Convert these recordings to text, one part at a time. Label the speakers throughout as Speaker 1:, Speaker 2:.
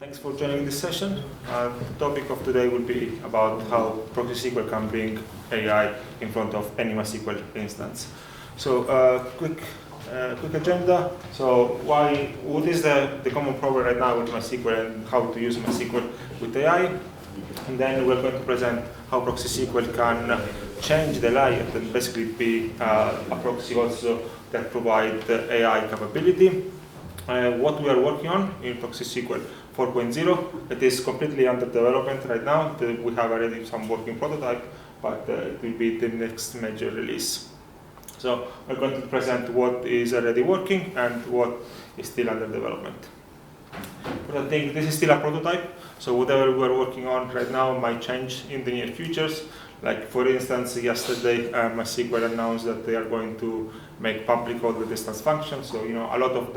Speaker 1: Thanks for joining this session. The topic of today will be about how ProxySQL can bring AI in front of any MySQL instance. So quick agenda. So what is the common problem right now with MySQL and how to use MySQL with AI? And then we're going to present how ProxySQL can change the layer and basically be a proxy also that provides AI capability. What we are working on in ProxySQL 4.0, it is completely under development right now. We have already some working prototype, but it will be the next major release. So we're going to present what is already working and what is still under development. But I think this is still a prototype, so whatever we're working on right now might change in the near futures. Like for instance, yesterday MySQL announced that they are going to make public all the distance functions. So a lot of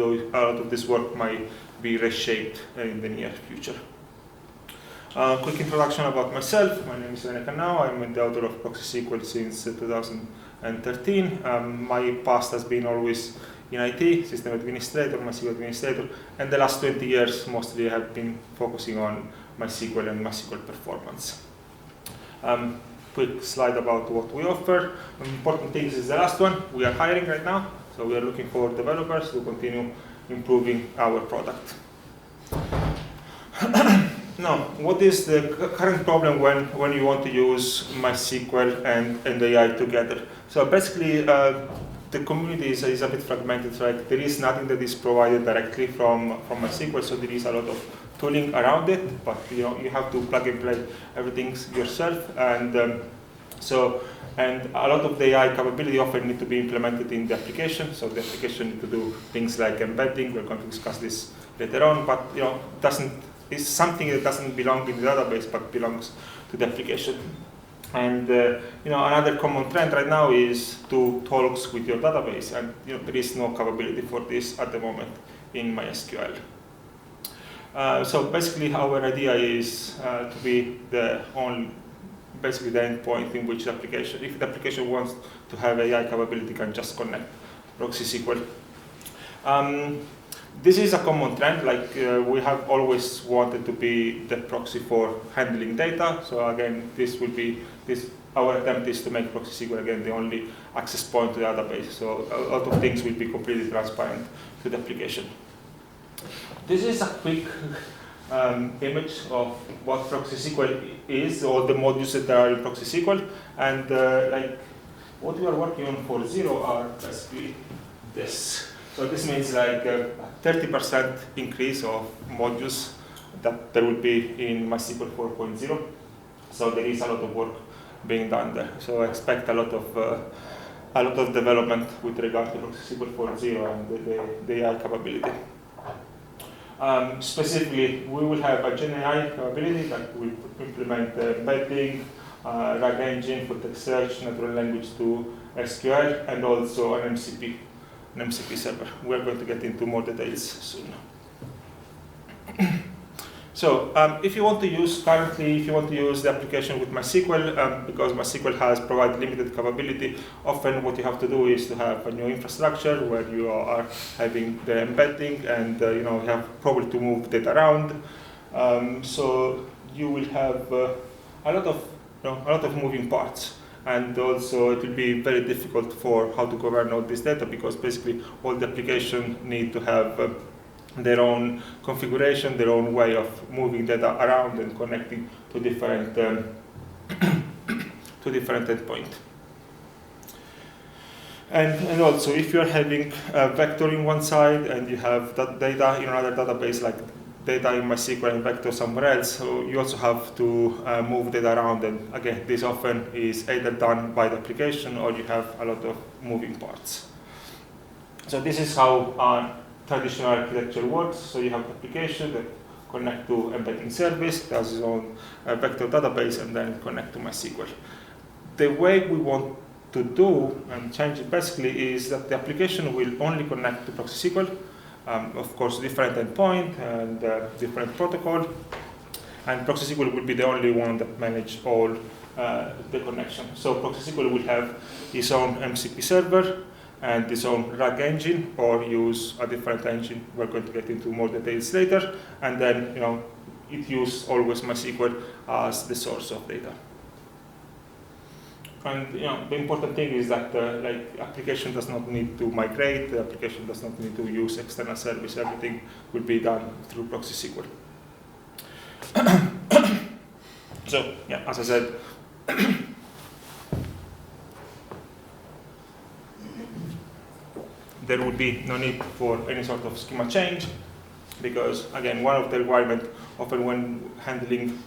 Speaker 1: this work might be reshaped in the near future. Quick introduction about myself. My name is René Cannaò. I'm the author of ProxySQL since 2013. My past has been always in IT, system administrator, MySQL administrator, and the last 20 years mostly I have been focusing on MySQL and MySQL performance. Quick slide about what we offer. Important things is the last one. We are hiring right now, so we are looking for developers to continue improving our product. Now, what is the current problem when you want to use MySQL and AI together? So basically, the community is a bit fragmented, right? There is nothing that is provided directly from MySQL, so there is a lot of tooling around it, but you have to plug and play everything yourself, and a lot of the AI capability often need to be implemented in the application. So the application need to do things like embedding. We're going to discuss this later on, but it's something that doesn't belong in the database but belongs to the application. And another common trend right now is to talk with your database, and there is no capability for this at the moment in MySQL. So basically, our idea is to be the endpoint in which the application, if the application wants to have AI capability, can just connect ProxySQL. This is a common trend. Like we have always wanted to be the proxy for handling data. So again, our attempt is to make ProxySQL again the only access point to the database. So a lot of things will be completely transparent to the application. This is a quick image of what ProxySQL is, all the modules that are in ProxySQL, and what we are working on for 0 are basically this. So this means like a 30% increase of modules that there will be in MySQL 4.0. So there is a lot of work being done there. So I expect a lot of development with regard to ProxySQL 4.0 and the AI capability. Specifically, we will have a GenAI capability that will implement embedding, RAG engine for text search, natural language to SQL, and also an MCP server. We're going to get into more details soon. So if you want to use the application with MySQL, because MySQL has provided limited capability, often what you have to do is to have a new infrastructure where you are having the embedding, and you have probably to move data around. So you will have a lot of moving parts, and also it will be very difficult for how to govern all this data, because basically all the application need to have their own configuration, their own way of moving data around and connecting to different endpoints. And also, if you're having a vector in one side and you have that data in another database, like data in MySQL and vector somewhere else, so you also have to move data around. And again, this often is either done by the application or you have a lot of moving parts. So this is how traditional architecture works. So you have application that connect to embedding service, has its own vector database, and then connect to MySQL. The way we want to do and change it basically is that the application will only connect to ProxySQL, of course different endpoint and different protocol, and ProxySQL will be the only one that manage all the connection. So ProxySQL will have its own MCP server, and its own RAG engine, or use a different engine. We're going to get into more details later. And then, it uses always MySQL as the source of data. And the important thing is that application does not need to migrate. The application does not need to use external service. Everything will be done through ProxySQL. So yeah, as I said, there would be no need for any sort of schema change, because again, one of the requirements often when handling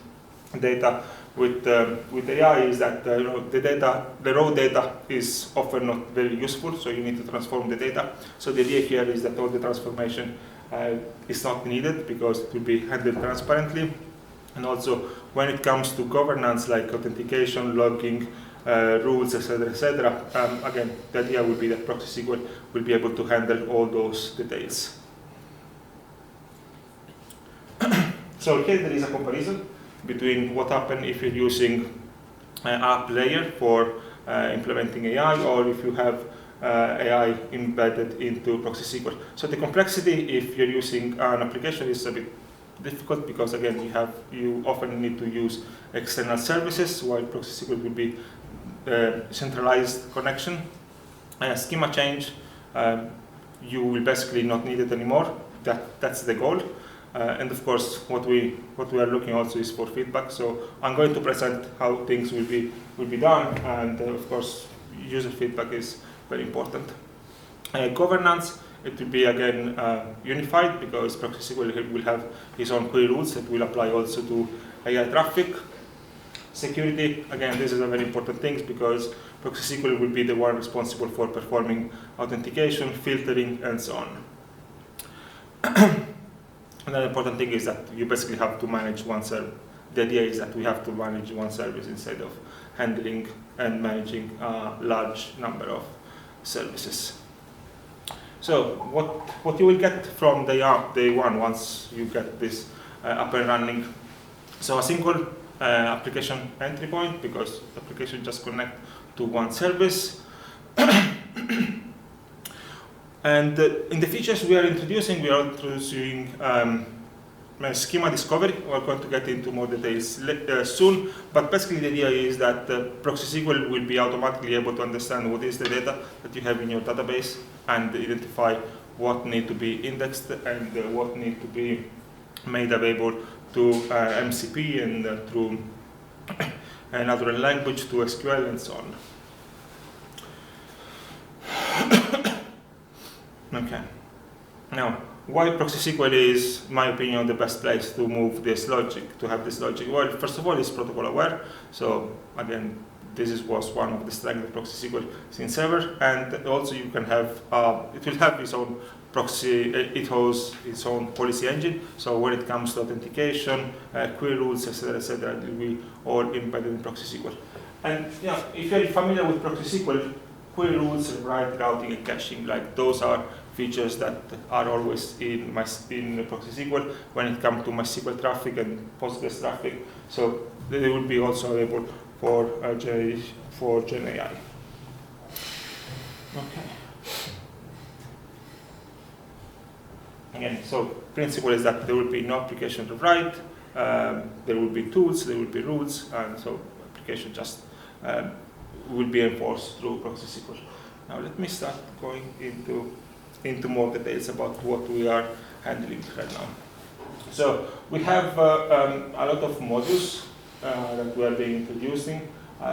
Speaker 1: data with AI is that the raw data is often not very useful, so you need to transform the data. So the idea here is that all the transformation is not needed because it will be handled transparently. And also, when it comes to governance like authentication, logging, rules, etc., again, the idea will be that ProxySQL will be able to handle all those details. So here there is a comparison between what happens if you're using app layer for implementing AI, or if you have AI embedded into ProxySQL. So the complexity if you're using an application is a bit difficult, because again you often need to use external services, while ProxySQL will be centralized connection. Schema change, you will basically not need it anymore. That's the goal. And of course, what we are looking also is for feedback. So I'm going to present how things will be done, and of course, user feedback is very important. Governance, it will be again unified, because ProxySQL will have its own query rules that will apply also to AI traffic. Security, again, this is a very important thing, because ProxySQL will be the one responsible for performing authentication, filtering, and so on. Another important thing is that you basically have to manage one service. The idea is that we have to manage one service instead of handling and managing a large number of services. So what you will get from day one once you get this up and running. So a single application entry point, because the application just connect to one service. And in the features we are introducing schema discovery. We're going to get into more details soon, but basically the idea is that ProxySQL will be automatically able to understand what is the data that you have in your database and identify what need to be indexed and what need to be made available to MCP and through natural language to SQL and so on. Okay. Now, why ProxySQL is, in my opinion, the best place to move this logic, to have this logic? Well, first of all, it's protocol aware. So again, this was one of the strengths of ProxySQL since ever. And also you can have, it will have its own proxy, it has its own policy engine. So when it comes to authentication, query rules, etc., it will be all embedded in ProxySQL. And yeah, if you're familiar with ProxySQL, query rules, write, routing, and caching, like those are features that are always in ProxySQL when it comes to MySQL traffic and Postgres traffic. So they will be also available for GenAI. Okay. Again, so principle is that there will be no application to write. There will be tools, there will be rules, and so application just will be enforced through ProxySQL. Now let me start going into more details about what we are handling right now. So we have a lot of modules that we are being introducing.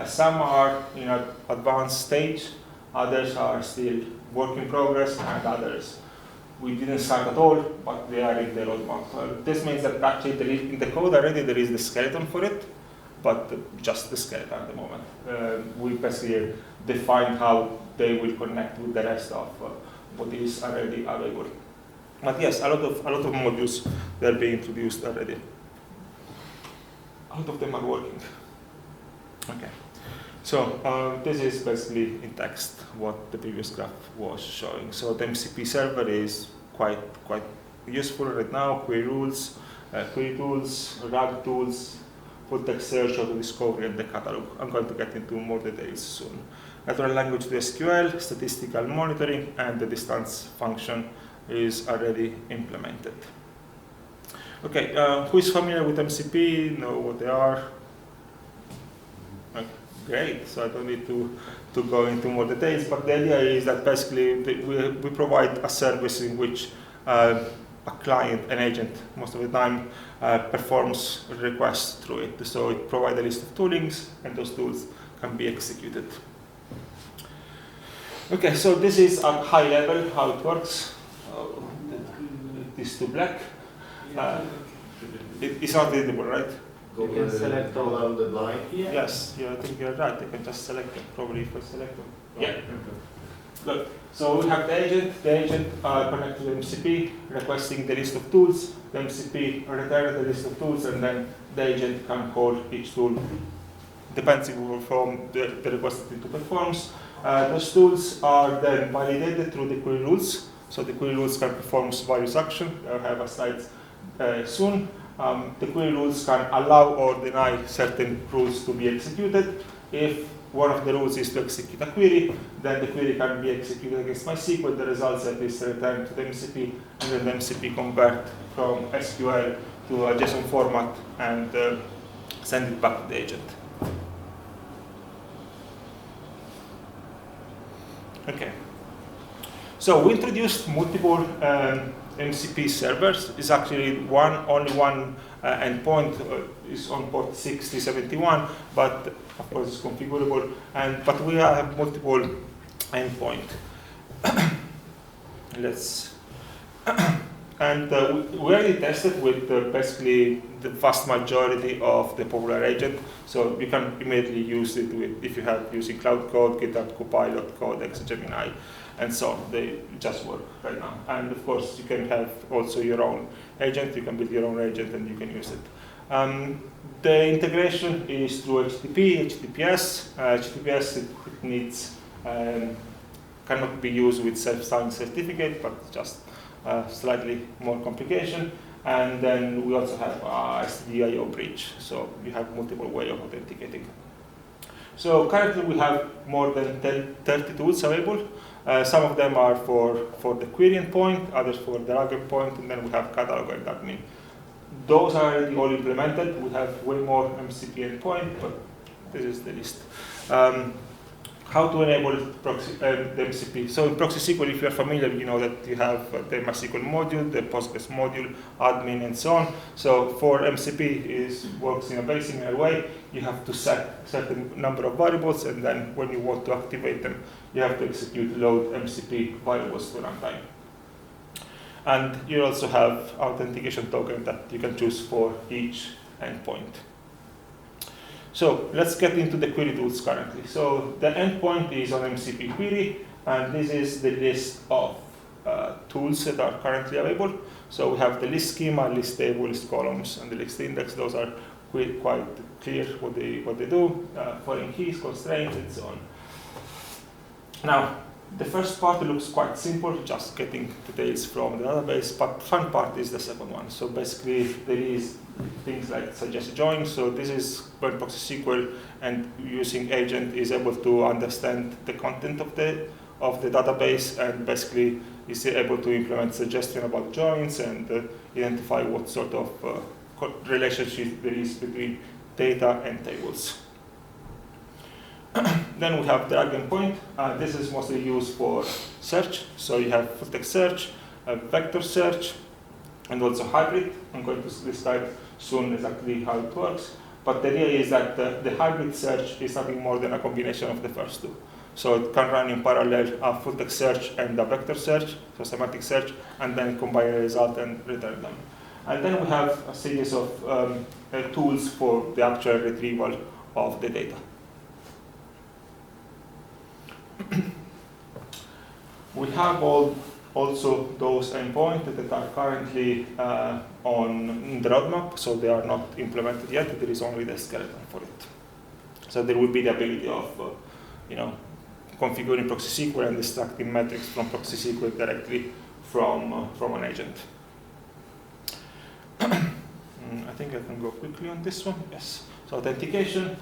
Speaker 1: Some are in an advanced stage, others are still work in progress, and others we didn't start at all, but they are in the roadmap. This means that actually in the code already there is the skeleton for it, but just the skeleton at the moment. We basically defined how they will connect with the rest of what is already available. But yes, a lot of modules that are being introduced already. A lot of them are working. Okay. So this is basically in text what the previous graph was showing. So the MCP server is quite useful right now. Query rules, query tools, RAG tools, full text search, auto discovery, and the catalog. I'm going to get into more details soon. natural language to SQL, statistical monitoring, and the distance function is already implemented. Okay, who is familiar with MCP, know what they are? Okay, great, so I don't need to go into more details, but the idea is that basically we provide a service in which a client, an agent, most of the time performs requests through it. So it provides a list of toolings, and those tools can be executed. Okay, so this is at high level how it works. This to black. It's not editable, right?
Speaker 2: You can select all of the line here.
Speaker 1: Yes, I think you're right. You can just select it. Probably if I select them. Yeah. Look, so we have the agent. The agent connects to the MCP, requesting the list of tools. The MCP returns the list of tools, and then the agent can call each tool, depending from the request that it performs. Those tools are then validated through the query rules. So the query rules can perform various actions. I'll have a slide soon. The query rules can allow or deny certain rules to be executed. If one of the rules is to execute a query, then the query can be executed against MySQL. The result set is returned to the MCP, and then the MCP convert from SQL to a JSON format and send it back to the agent. Okay. So we introduced multiple MCP servers. It's actually only one endpoint is on port 6071, but of course it's configurable. But we have multiple endpoint. We already tested with basically the vast majority of the popular agent. So you can immediately use it if you have using Cloud Code, GitHub Copilot, Codex, Gemini, and so on. They just work right now. And of course, you can have also your own agent. You can build your own agent and you can use it. The integration is through HTTP, HTTPS. HTTPS it needs cannot be used with self-signed certificate, but just slightly more complication. And then we also have STDIO bridge, so you have multiple ways of authenticating. So currently we have more than 30 tools available. Some of them are for the query endpoint, others for the RAG endpoint, and then we have catalog and admin. Those are already all implemented. We have way more MCP endpoint, but this is the list. How to enable the MCP. So in ProxySQL, if you're familiar, you know that you have the MySQL module, the Postgres module, admin, and so on. So for MCP, it works in a very similar way. You have to set a certain number of variables, and then when you want to activate them, you have to execute load MCP variables to runtime. And you also have authentication token that you can choose for each endpoint. So let's get into the query tools currently. So the endpoint is on MCP query, and this is the list of tools that are currently available. So we have the list schema, list table, list columns, and the list index. Those are quite clear what they do, foreign keys, constraints, and so on. Now, the first part looks quite simple, just getting details from the database, but the fun part is the second one. So basically, there is things like suggest join. So this is when ProxySQL and using agent is able to understand the content of the database, and basically is able to implement suggestion about joins and identify what sort of relationship there is between data and tables. Then we have the RAG endpoint. This is mostly used for search. So you have full text search, vector search, and also hybrid. I'm going to describe soon exactly how it works. But the idea is that the hybrid search is nothing more than a combination of the first two. So it can run in parallel a full text search and a vector search, so semantic search, and then combine the result and return them. And then we have a series of tools for the actual retrieval of the data. We have also those endpoints that are currently on the roadmap, so they are not implemented yet. There is only the skeleton for it. So there will be the ability of, configuring ProxySQL and extracting metrics from ProxySQL directly from an agent. I think I can go quickly on this one. Yes. So authentication.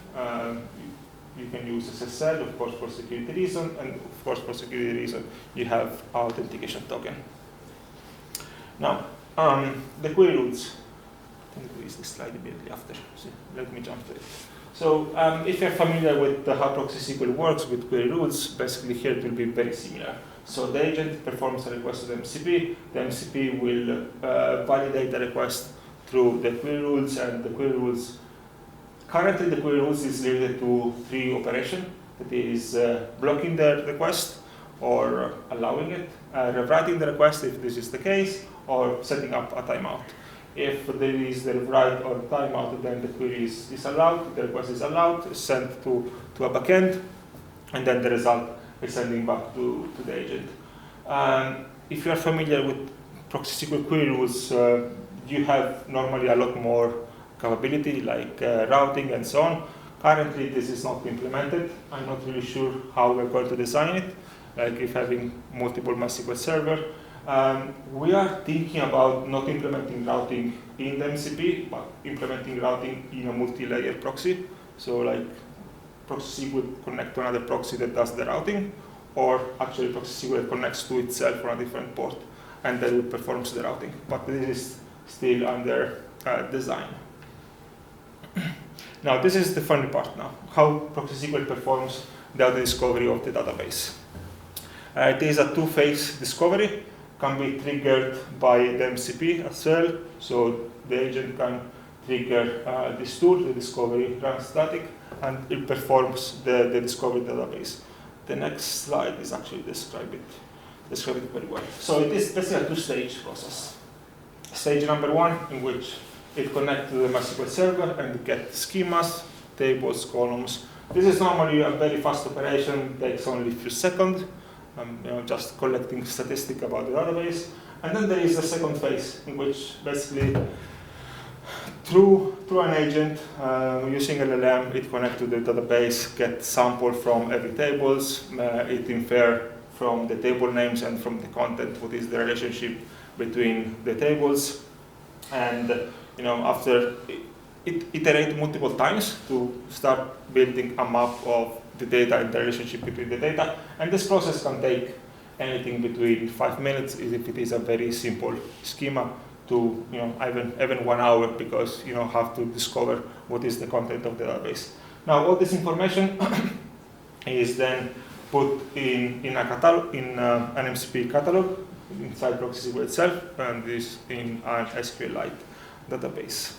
Speaker 1: you can use SSL, of course, for security reason, and of course, for security reason, you have authentication token. Now, the query rules. I think there is the slide immediately after, so let me jump to it. So if you're familiar with how ProxySQL works with query rules, basically here it will be very similar. So the agent performs a request to the MCP. The MCP will validate the request through the query rules, and the query rules, currently the query rules is limited to 3 operations. That is blocking the request, or allowing it, rewriting the request if this is the case, or setting up a timeout. If there is the rewrite or timeout, then the query is allowed, the request is allowed, is sent to a backend, and then the result is sending back to the agent. If you are familiar with ProxySQL query rules, you have normally a lot more capability, like routing and so on. Currently, this is not implemented. I'm not really sure how we're going to design it, like if having multiple MySQL server. We are thinking about not implementing routing in the MCP, but implementing routing in a multi-layer proxy. So like ProxySQL would connect to another proxy that does the routing, or actually ProxySQL connects to itself on a different port, and then it performs the routing. But this is still under design. Now, this is the funny part now, how ProxySQL performs the auto-discovery of the database. It is a two-phase discovery, can be triggered by the MCP as well. So the agent can trigger this tool, the discovery runs static, and it performs the discovery database. The next slide is actually describe it very well. So it is basically a two-stage process. Stage number 1, in which it connects to the MySQL server and gets schemas, tables, columns. This is normally a very fast operation, takes only a few seconds, just collecting statistics about the database. And then there is the second phase, in which basically through an agent using LLM, it connects to the database, gets sample from every tables, it infer from the table names and from the content what is the relationship between the tables, and after it iterate multiple times to start building a map of the data and the relationship between the data. And this process can take anything between 5 minutes if it is a very simple schema to even 1 hour, because you have to discover what is the content of the database. Now all this information is then put in a catalog, in an MCP catalog inside ProxySQL itself, and this in an SQLite database.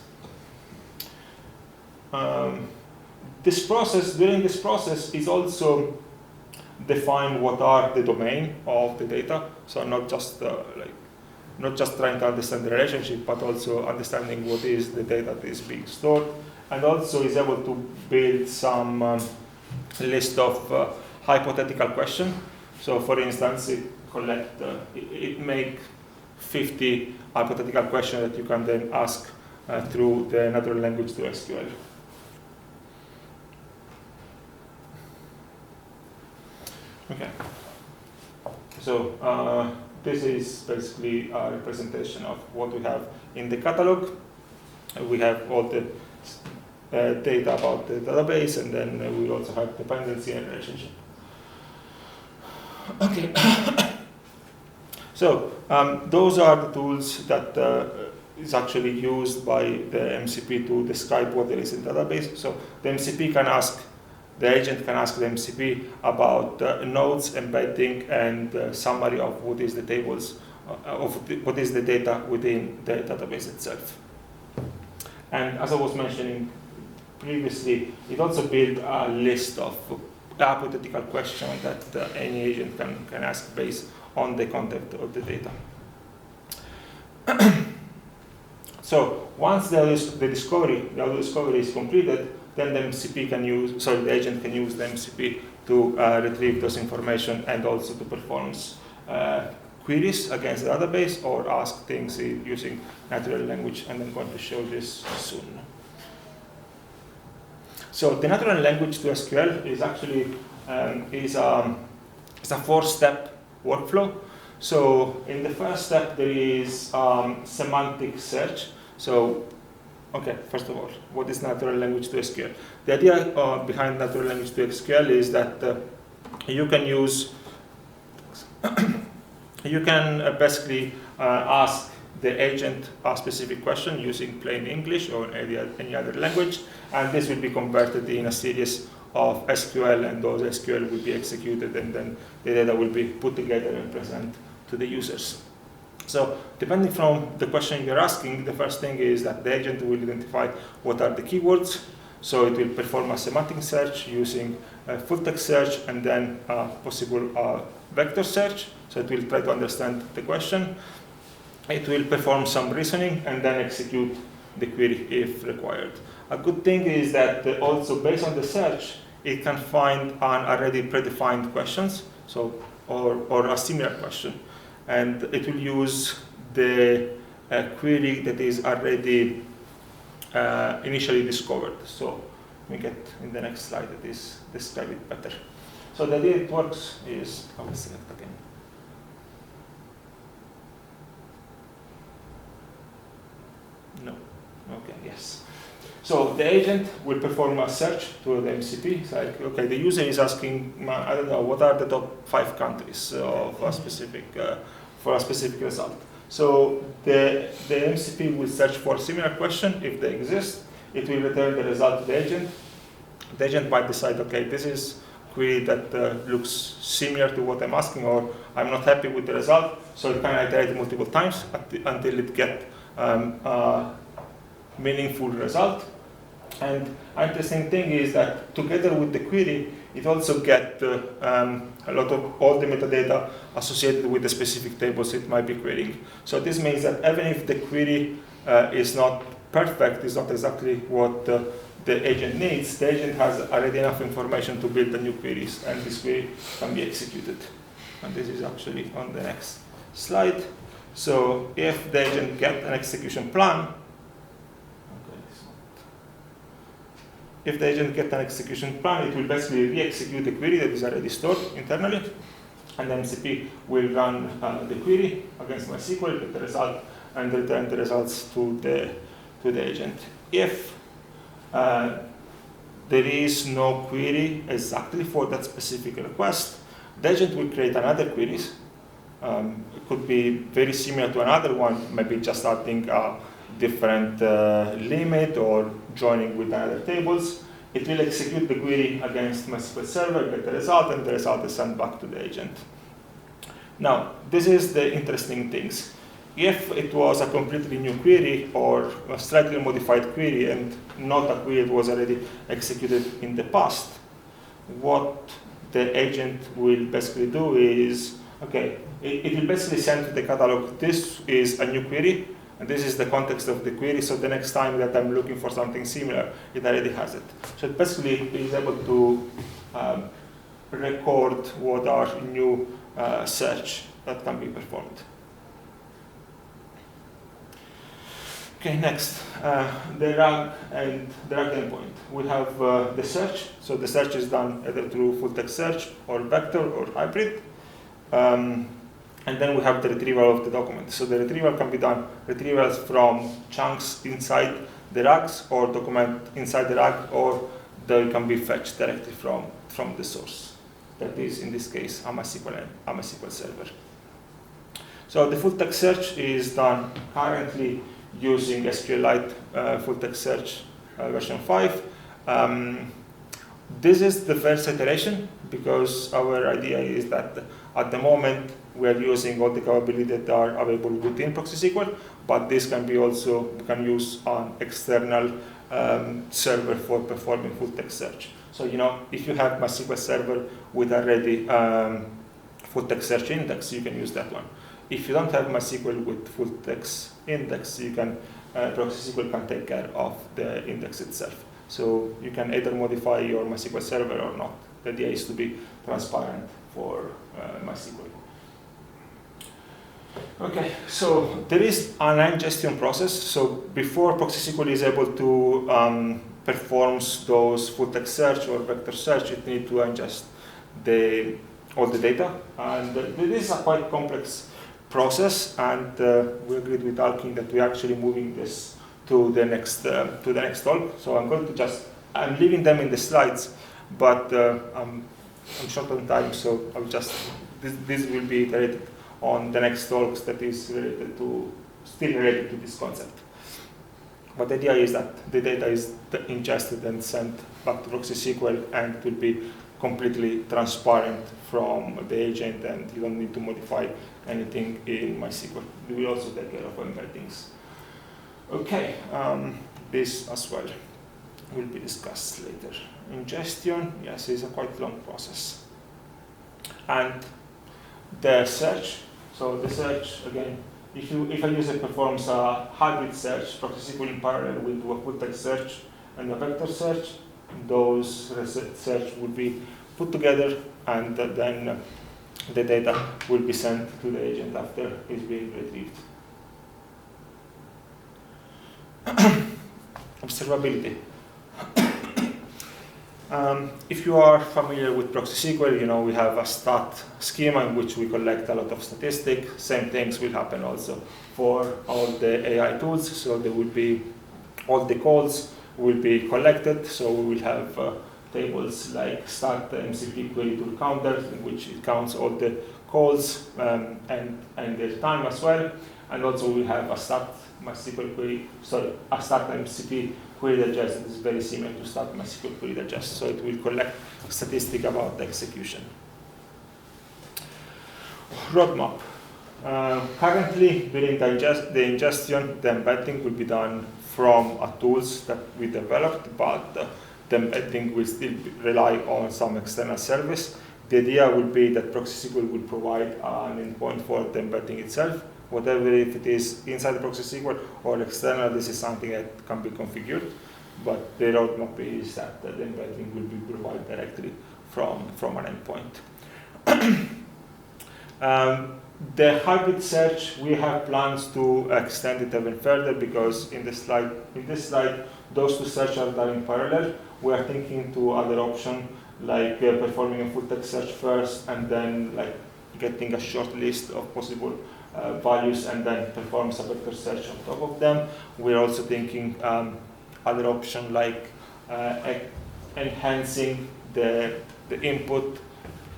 Speaker 1: During this process is also define what are the domain of the data. So not just trying to understand the relationship, but also understanding what is the data that is being stored, and also is able to build some list of hypothetical questions. So for instance, it make 50 hypothetical questions that you can then ask through the natural language to SQL. Okay, so this is basically a representation of what we have in the catalog. We have all the data about the database, and then we also have dependency and relationship. Okay, so those are the tools that is actually used by the MCP to describe what there is in the database. So the MCP can ask, the agent can ask the MCP about nodes, embedding, and summary of what is the tables, what is the data within the database itself. And as I was mentioning previously, it also built a list of hypothetical questions that any agent can ask based on the content of the data. So once the discovery is completed, then the MCP can use, the agent can use the MCP to retrieve those information and also to perform queries against the database or ask things using natural language, and I'm going to show this soon. So the natural language to SQL is actually is a 4-step workflow. So in the first step there is semantic search. So Okay, first of all, what is natural language to SQL? The idea behind natural language to SQL is that you can use, you can basically ask the agent a specific question using plain English or any other language, and this will be converted in a series of SQL, and those SQL will be executed, and then the data will be put together and present to the users. So depending from the question you're asking, the first thing is that the agent will identify what are the keywords. So it will perform a semantic search using a full text search and then a possible vector search. So it will try to understand the question. It will perform some reasoning and then execute the query if required. A good thing is that also based on the search, it can find an already predefined questions, so or a similar question. And it will use the query that is already initially discovered. So we get in the next slide that is describe it better. So the way it works is, I will select again. No, okay, yes. So the agent will perform a search to the MCP. It's like, okay, the user is asking, I don't know, what are the top 5 countries of a specific, for a specific result. So the MCP will search for a similar question. If they exist, it will return the result to the agent. The agent might decide, okay, this is a query that looks similar to what I'm asking, or I'm not happy with the result. So it can iterate multiple times until it gets a meaningful result. And an interesting thing is that together with the query, it also gets a lot of all the metadata associated with the specific tables it might be querying. So this means that even if the query is not perfect, is not exactly what the agent needs, the agent has already enough information to build the new queries, and this query can be executed. And this is actually on the next slide. So if the agent gets an execution plan, if the agent gets an execution plan, it will basically re-execute the query that is already stored internally, and the MCP will run the query against MySQL, get the result, and return the results to the agent. If there is no query exactly for that specific request, the agent will create another queries. It could be very similar to another one, maybe just adding a different limit or joining with other tables. It will execute the query against MySQL server, get the result, and the result is sent back to the agent. Now, this is the interesting things. If it was a completely new query or a slightly modified query and not a query that was already executed in the past, what the agent will basically do is, okay, it will basically send to the catalog, this is a new query, and this is the context of the query, so the next time that I'm looking for something similar, it already has it. So it basically is able to record what are new search that can be performed. Okay, next, the RAG and the RAG endpoint. We have the search, so the search is done either through full text search or vector or hybrid. And then we have the retrieval of the document. So the retrieval can be done retrievals from chunks inside the RAGs or document inside the RAG, or they can be fetched directly from the source. That is, in this case, a MySQL server. So the full text search is done currently using SQLite full text search version 5. This is the first iteration because our idea is that at the moment we are using all the capabilities that are available within ProxySQL, but this can be also, we can use an external server for performing full text search. So, you know, if you have MySQL server with already full text search index, you can use that one. If you don't have MySQL with full text index, you can, ProxySQL can take care of the index itself. So you can either modify your MySQL server or not. The idea is to be transparent for MySQL. Okay, so there is an ingestion process. So before ProxySQL is able to perform those full text search or vector search, it needs to ingest all the data. And this is a quite complex process, and we agreed with Alkin that we're actually moving this to the next talk. So I'm leaving them in the slides, but I'm short on time, so I'll just this will be iterated on the next talks that is still related to this concept. But the idea is that the data is ingested and sent back to ProxySQL, and it will be completely transparent from the agent, and you don't need to modify anything in MySQL. We will also take care of embeddings. Okay, this as well will be discussed later. Ingestion, yes, is a quite long process. And the search, so the search, again, if a user performs a hybrid search, ProxySQL in parallel will do a full text search and a vector search. Those search will be put together, and then the data will be sent to the agent after it's being retrieved. Observability. If you are familiar with ProxySQL, you know we have a stat schema in which we collect a lot of statistics. Same things will happen also for all the AI tools. So there will be all the calls will be collected. So we will have tables like start MCP query tool counter, in which it counts all the calls and their time as well. And also we have a start MySQL query, a start MCP query digest that is very similar to start MySQL query digest. So it will collect statistics about the execution. Roadmap. Currently, during the ingestion, the embedding will be done from tools that we developed, but the embedding will still rely on some external service. The idea will be that ProxySQL will provide an endpoint for the embedding itself. Whatever, if it is inside the ProxySQL or external, this is something that can be configured. But the roadmap is that the embedding will be provided directly from an endpoint. The hybrid search, we have plans to extend it even further, because in this slide, those two searches are done in parallel. We are thinking to other option, like performing a full text search first, and then like getting a short list of possible values, and then performs a vector search on top of them. We're also thinking other option like enhancing the input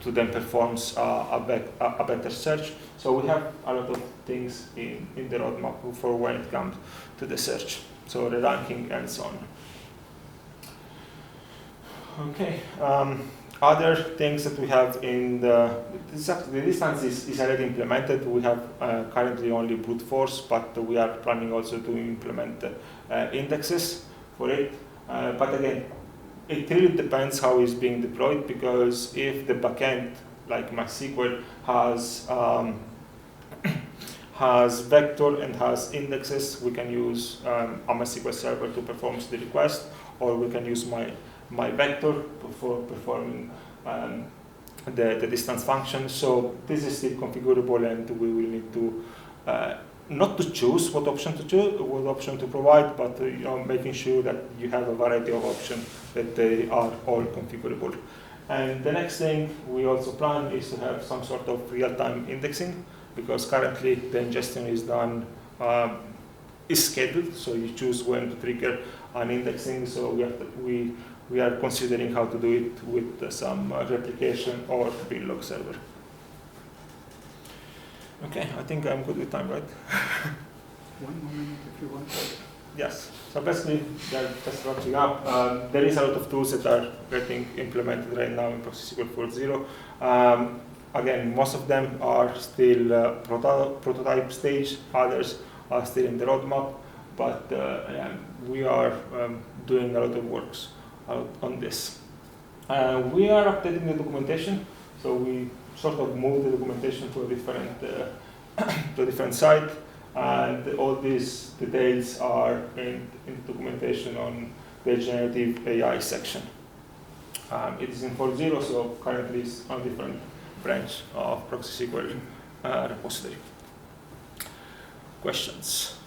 Speaker 1: to then performs a better search. So we have a lot of things in the roadmap for when it comes to the search, so the ranking and so on. Okay. Other things that we have in the distance is already implemented. We have currently only brute force, but we are planning also to implement indexes for it. But again, it really depends how it's being deployed, because if the backend, like MySQL, has vector and has indexes, we can use a MySQL server to perform the request, or we can use my vector for performing the distance function. So this is still configurable, and we will need to not to choose what option to provide, but making sure that you have a variety of options, that they are all configurable. And the next thing we also plan is to have some sort of real-time indexing, because currently the ingestion is done is scheduled, so you choose when to trigger an indexing. So we are considering how to do it with some replication or bin log server. Okay, I think I'm good with time, right?
Speaker 3: 1 more minute if you want.
Speaker 1: Yes. So basically, just wrapping up, there is a lot of tools that are getting implemented right now in ProxySQL 4.0. Again, most of them are still prototype stage. Others are still in the roadmap, but we are doing a lot of works on this. We are updating the documentation, so we sort of move the documentation to a different site, and all these details are in documentation on the Generative AI section. It is in 4.0, so currently it's on a different branch of ProxySQL repository. Questions?